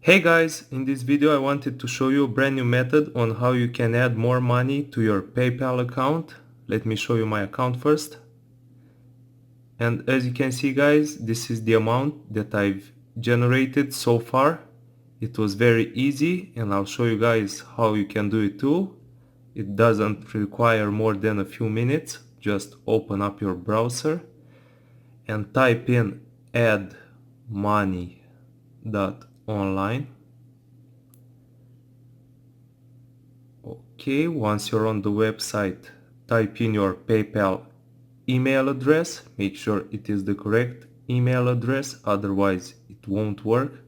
Hey guys, in this video I wanted to show you a brand new method on how you can add more money to your PayPal account. Let me show you my account first. And as you can see guys, this is the amount that I've generated so far. It was very easy and I'll show you guys how you can do it too. It doesn't require more than a few minutes. Just open up your browser and type in addmoney.online. Okay, once you're on the website, type in your PayPal email address. Make sure it is the correct email address, otherwise it won't work.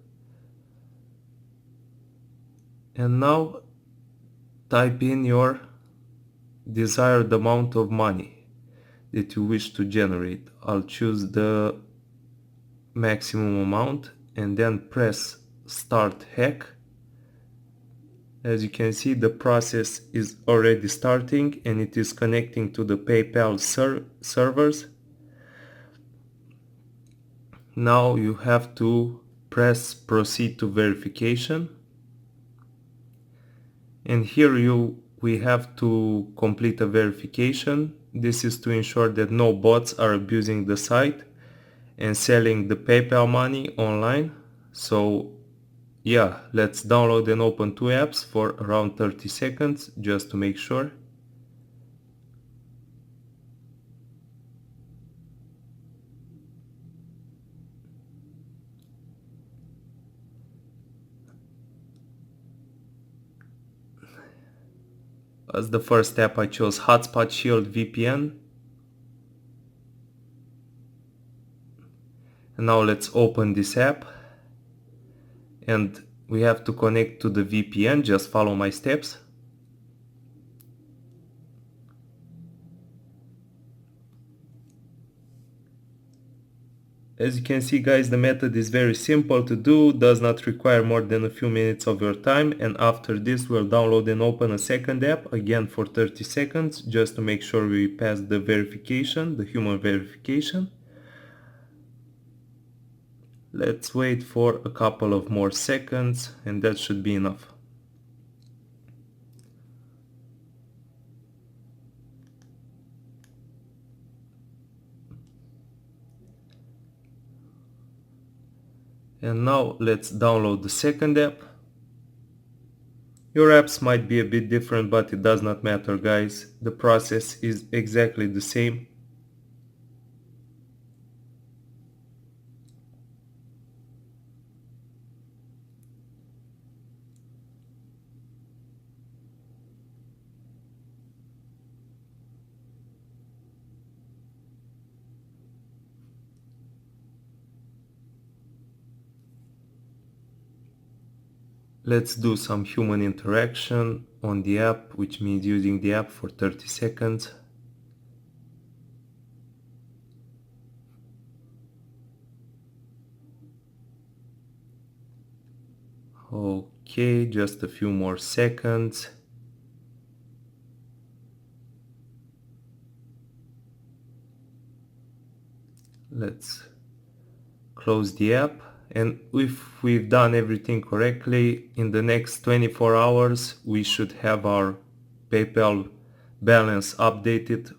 And now type in your desired amount of money that you wish to generate. I'll choose the maximum amount and then press Start Hack. As you can see, the process is already starting and it is connecting to the PayPal servers. Now you have to press Proceed to verification. And here we have to complete a verification. This is to ensure that no bots are abusing the site and selling the PayPal money online. So yeah, let's download and open two apps for around 30 seconds just to make sure. As the first app, I chose Hotspot Shield VPN. And now let's open this app. And we have to connect to the VPN. Just follow my steps. As you can see guys, the method is very simple to do, does not require more than a few minutes of your time, and after this we'll download and open a second app, again for 30 seconds, just to make sure we pass the verification, the human verification. Let's wait for a couple of more seconds and that should be enough. And now let's download the second app. Your apps might be a bit different, but it does not matter guys. The process is exactly the same. Let's do some human interaction on the app, which means using the app for 30 seconds. Okay, just a few more seconds. Let's close the app. And if we've done everything correctly, in the next 24 hours we should have our PayPal balance updated